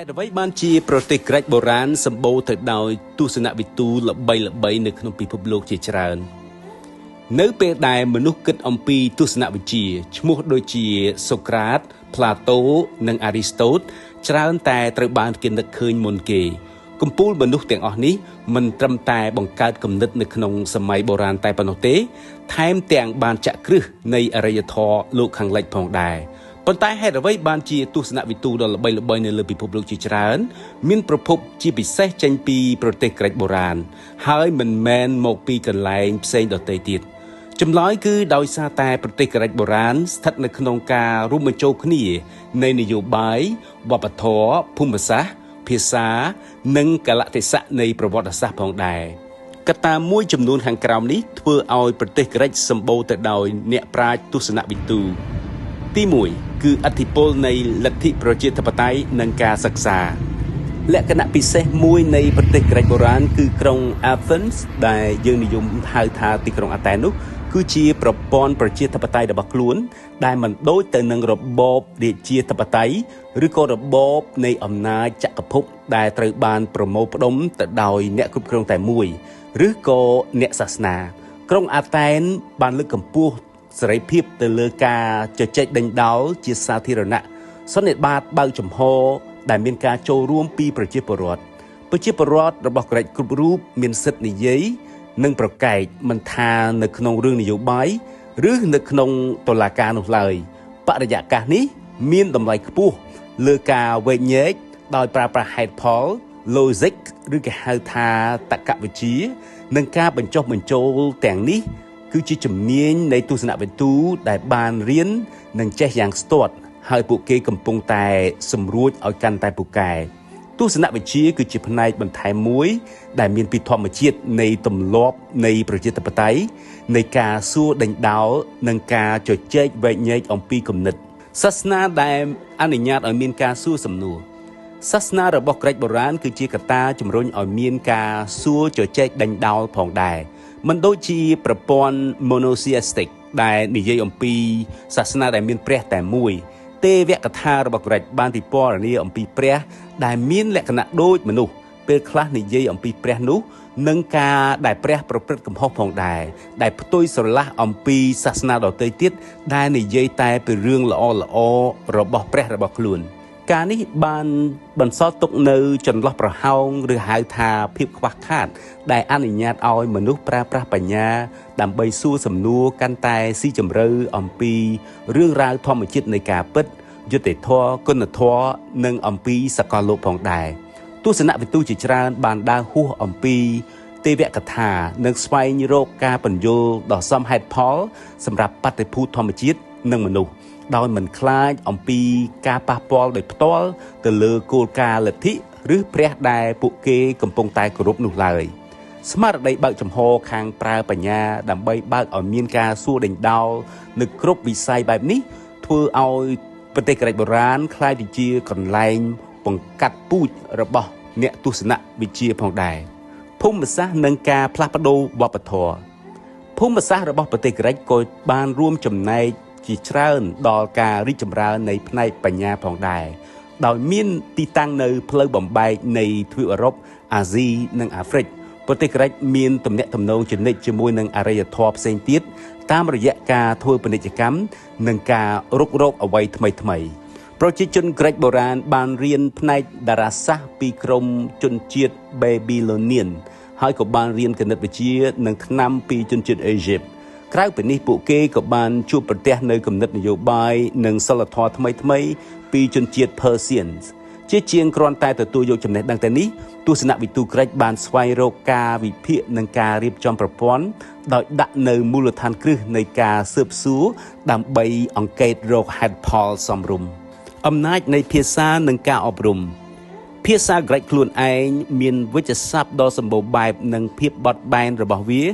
ហេតុអ្វីបានជាប្រទេសក្រិចបុរាណសម្បូរទៅដោយទស្សនវិទូល្បីៗនៅក្នុងពិភពលោកជាច្រើននៅពេលដែលមនុស្សគិតអំពីទស្សនវិជ្ជាឈ្មោះដូចជាសូក្រាត ផ្លាតូ និងអារីស្តូតច្រើនតែត្រូវបានគេនឹកឃើញមុនគេកំពូលមនុស្សទាំងអស់នេះមិនត្រឹមតែបង្កើតគំនិតនៅក្នុងសម័យបុរាណតែប៉ុណ្ណោះទេថែមទាំងបានចាក់គ្រឹះនៃអរិយធម៌លោកខាងលិចផងដែរប៉ុន្តែហេតុអ្វីបានជាទស្សនវិទូដ៏ល្បីៗនៅលើពិភពលោកជាច្រើនមានប្រភពជាពិសេសចេញពីប្រទេសក្រិចបុរាណហើយមិនមែនមកពីកន្លែងផ្សេងដទៃទៀតចម្លើយគឺដោយសារតែប្រទេសក្រិចបុរាណស្ថិតនៅក្នុងការរួមបញ្ចូលគ្នានៃនយោបាយវប្បធម៌ភូមិសាស្ត្រភាសានិងកលៈទេសៈនៃប្រវត្តិសាស្ត្រផងដែរកត្តាមួយចំនួនខាងក្រោមនេះធ្វើឲ្យប្រទេសក្រិចសម្បូរទៅដោយអ្នកប្រាជ្ញទស្សនវិទូទី1គឺឥទ្ធិពលនៃលទ្ធិប្រជាធិបតេយ្យនិងការសិក្សាលក្ខណៈពិសេសមួយនៃប្រទេសក្រិចបុរាណគឺក្រុង Athens ដែលយើងនិយមហៅថាទីក្រុងអាតែននោះគឺជាប្រព័ន្ធប្រជាធិបតេយ្យរបស់ខ្លួនដែលមិនដូចទៅនឹងរបបរាជាធិបតេយ្យឬក៏របបនៃអំណាចចក្រភពដែលត្រូវបានប្រមូលផ្ដុំទៅដោយអ្នកគ្រប់គ្រងតែមួយឬក៏អ្នកសាសនាក្រុងអាតែនបានលើកកម្ពស់សេរីភាពទៅលើការជជែកដេញដោលជាសាធារណៈសន្និបាតបើកចំហដែលមានការចូលរួមពីប្រជាពលរដ្ឋរបស់ក្រិចគ្រប់រូបមានសិទ្ធិនិយាយនិងប្រកែកមិនថានៅក្នុងរឿងនយោបាយឬនៅក្នុងតុលាការនោះឡើយបរិយាកាសនេះមានតម្លៃខ្ពស់លើការវែកញែកដោយប្រើប្រាស់ហេតុផល logic ឬគេហៅថាតក្កវិជ្ជានិងការបញ្ចុះបញ្ចូលទាំងនេះគឺជាជំនាញនៃទស្សនវិទូដែលបានរៀននិងចេះយ៉ាងស្ទាត់ហើយពួកគេកំពុងតែសម្រួចឲ្យកាន់តែពូកែទស្សនវិជ្ជាគឺជាផ្នែកបន្ថែមមួយដែលមានពីធម្មជាតិនៃទម្លាប់នៃប្រជាធិបតេយ្យនៃការសួរដេញដោលនិងការជជែកវែកញែកអំពីគំនិតសាសនាដែលអនុញ្ញាតឲ្យមានការសួរសំណួរសាសនារបស់ក្រិចបុរាណគឺជាកត្តាជំរុញឲ្យមានការសួរជជែកដេញដោលផងដែរមិនដូចជាប្រព័ន្ធ monotheistic ដែលនិយាយអំពីសាសនាដែលមានព្រះតែមួយទេវកថារបស់ក្រិចបានពិពណ៌នាអំពីព្រះដែលមានលក្ខណៈដូចមនុស្សពេលខ្លះនិយាយអំពីព្រះនោះនិងការដែលព្រះប្រព្រឹត្តកំហុសផងដែរដែលផ្ទុយស្រឡះអំពីសាសនាដទៃទៀតដែលនិយាយតែពីរឿងល្អរបស់ព្រះរបស់ខ្លួនការនេះបានបន្សល់ទុកនៅចន្លោះប្រហោងឬហៅថាភាពខ្វះខាតដែលអនុញ្ញាតឲ្យមនុស្សប្រើប្រាស់បញ្ញាដើម្បីសួរសំណួរកាន់តែស៊ីជម្រៅអំពីរឿងរ៉ាវធម្មជាតិនៃការពិតយុត្តិធម៌គុណធម៌និងអំពីសកលលោកផងដែរទស្សនវិទូជាច្រើនបានដើរហួសអំពីទេវកថានិងស្វែងរកការពន្យល់ដ៏សមហេតុផលសម្រាប់បាតុភូតធម្មជាតិនិងមនុស្សដោយមិនខ្លាចអំពីការប៉ះពាល់ដោយផ្ទាល់ទៅលើគោលការណ៍លទ្ធិឬព្រះដែលពួកគេកំពុងតែគោរពនោះឡើយស្មារតីបើកចំហខាងប្រើបញ្ញាដើម្បីបើកឲ្យមានការសួរដេញដោលនៅគ្រប់វិស័យបែបនេះធ្វើឲ្យប្រទេសក្រិចបុរាណក្លាយទៅជាកន្លែងបង្កាត់ពូជរបស់អ្នកទស្សនវិជ្ជាផងដែរភូមិសាស្ត្រនិងការផ្លាស់ប្ដូរវប្បធម៌ភូមិសាស្ត្ររបស់ប្រទេសក្រិចក៏បានរួមចំណែកជាច្រើនដល់ការរីកចម្រើននៃផ្នែកបញ្ញាផងដែរដោយមានទីតាំងនៅផ្លូវបំបែកនៃទ្វីបអឺរ៉ុបអាស៊ីនិងអាហ្វ្រិកប្រទេសក្រិចមានទំនាក់ទំនងជានិច្ចជាមួយនឹងអរិយធម៌ផ្សេងទៀតតាមរយៈការធ្វើពាណិជ្ជកម្មនិងការរុករកអ្វីថ្មីៗប្រជាជនក្រិចបុរាណបានរៀនផ្នែកតារាសាស្ត្រពីក្រុមជនជាតិ Babylonian ហើយក៏បានរៀនគណិតវិទ្យានិងថ្នាំពីជនជាតិអេហ្ស៊ីបក្រៅពីនេះពួកគេក៏បានជួបប្រទះនៅគំនិតនយោបាយនិងសិលធម៌ថ្មីៗពីជនជាតិ Persians ជាជាងគ្រាន់តែទទួលយកចំណេះដឹងតែនេះទស្សនវិទូក្រិចបានស្វែងរកការវិភាគនិងការរៀបចំប្រព័ន្ធដោយដាក់នៅមូលដ្ឋានគ្រឹះនៃការស៊ើបសួរដើម្បីអង្កេតរកហេតុផលសមរម្យអំណាចនៃភាសានិងការអប់រំភាសាក្រិចខ្លួនឯងមានវិជ្ជស័ព្ទដ៏សម្បូរបែបនិងភាពបត់បែនរបស់វា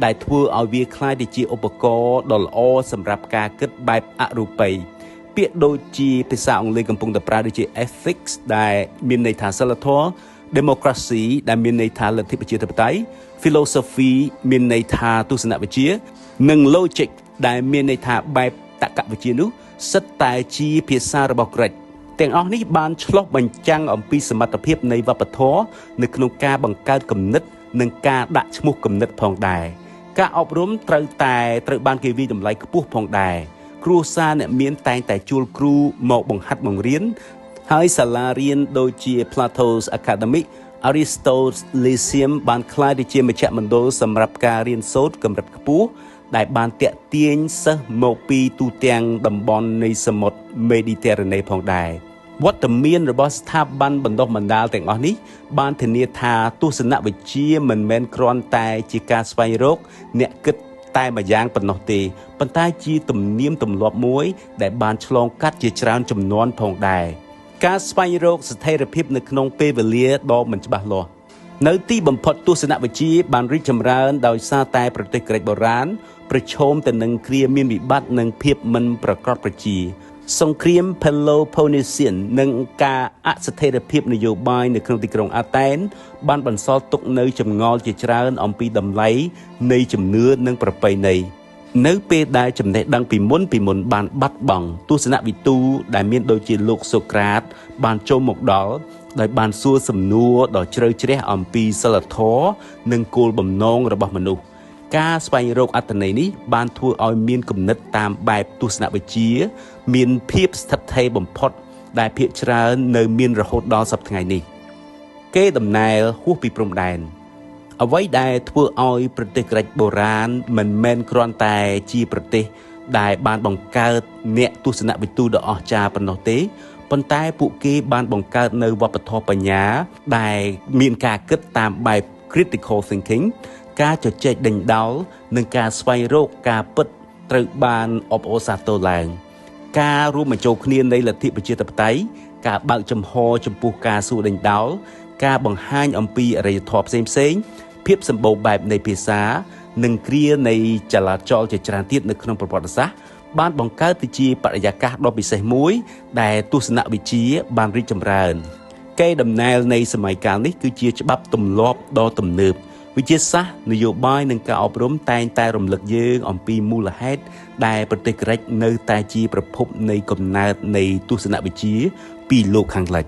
ដែលធ្វើឲ្យវាក្លាយទៅជាឧបករណ៍ដ៏ល្អសម្រាប់ការគិតបែបអរូបីពាក្យដូចជាភាសាអង់គ្លេសកំពុងតែប្រើដូចជា ethics ដែលមានន័យថាសិលធម៌ democracy ដែលមានន័យថាលទ្ធិប្រជាធិបតេយ្យ philosophy មានន័យថាទស្សនវិជ្ជានិង logic ដែលមានន័យថាបែបតក្កវិជ្ជានោះសិតតែជាភាសារបស់ក្រិច ទាំងអស់នេះបានឆ្លុះបញ្ចាំងអំពីសមត្ថភាពនៃវប្បធម៌នៅក្នុងការបង្កើតគំនិតនិងការដាក់ឈ្មោះគំនិតផងដែរការអប់រំត្រូវបានគេវិតម្លៃខ្ពស់ផងដែរគ្រួសារអ្នកមានតែងតែជួលគ្រូមកបង្ហាត់បង្រៀនហើយសាលារៀនដូចជា Plato's Academy Aristotle's Lyceum បានក្លាយទៅជាមជ្ឈមណ្ឌលសម្រាប់ការរៀនសូត្រកម្រិតខ្ពស់ដែលបានទាក់ទាញសិស្សមកពីទូទាំងតំបន់នៃសមុទ្រ Mediterranean ផងដែរវត្តមានរបស់ស្ថាប័នបណ្ដុះបណ្ដាលទាំងអស់នេះបានធានាថាទស្សនវិជ្ជាមិនមែនគ្រាន់តែជាការស្វែងរកអ្នកគិតតែម្យ៉ាងប៉ុណ្ណោះទេប៉ុន្តែជាទំនៀមទម្លាប់មួយដែលបានឆ្លងកាត់ជាច្រើនជំនាន់ផងដែរការស្វែងរកស្ថិរភាពនៅក្នុងពេលវេលាដ៏មិនច្បាស់លាស់នៅទីបំផុតទស្សនវិជ្ជាបានរីកចម្រើនដោយសារតែប្រទេសក្រិកបុរាណប្រឈមទៅនឹងគ្រាមានវិបត្តិនិងភាពមិនប្រក្រតីប្រជាសង្គ្រាម Peloponnesian និងការអស្ថិរភាពនយោបាយនៅក្នុងទីក្រុងអាតែនបានបន្សល់ទុកនូវចម្ងល់ជាច្រើនអំពីតម្លៃនៃជំនឿនិងប្រពៃណីនៅពេលដែលចំណេះដឹងពីមុនបានបាត់បង់ទស្សនវិទូដែលមានដូចជាលោកសូក្រាតបានចូលមកដល់ដោយបានសួរសំណួរដ៏ជ្រៅជ្រះអំពីសិលធម៌និងគោលបំណងរបស់មនុស្សការស្វែងរកអត្ថន័យនេះបានធ្វើឲ្យមានគំនិតតាមបែបទស្សនវិជ្ជាមានភាពស្ថិតស្ថេរបំផុតដែលភាគច្រើននៅមានរហូតដល់សព្វថ្ងៃនេះគេដំណើរហួសពីព្រំដែនអ្វីដែលធ្វើឲ្យប្រទេសក្រិកបុរាណមិនមែនគ្រាន់តែជាប្រទេសដែលបានបង្កើតអ្នកទស្សនវិទូដ៏អស្ចារ្យប៉ុណ្ណោះទេប៉ុន្តែពួកគេបានបង្កើតនៅវប្បធម៌បញ្ញាដែលមានការគិតតាមបែប critical thinking ការជជែកដេញដោលនិងការស្វែងរកការពិតត្រូវបានអបអរសាទរឡើងការរួមបញ្ចូលគ្នានៃលទ្ធិប្រជាធិបតេយ្យការបើកចំហចំពោះការសួរដេញដោលការបង្ហាញអំពីអរិយធម៌ផ្សេងភាពសម្បូរបែបនៃភាសានិងគ្រានៃចលាចលជាច្រើនទៀតនៅក្នុងប្រវត្តិសាស្ត្របានបង្កើតទៅជាបរិយាកាសដ៏ពិសេសមួយដែលទស្សនវិជ្ជាបានរីកចម្រើនកេរដំណែលនៃសម័យកាលនេះគឺជាច្បាប់ទម្លាប់ដ៏ទំនើបវិទ្យាសាស្ត្រនយោបាយនិងការអប់រំតែងតែរំលឹកយើងអំពីមូលហេតុដែលប្រទេសក្រិកនៅតែជាប្រភពនៃកំណើតនៃទស្សនវិជ្ជាពីលោកខាងលិច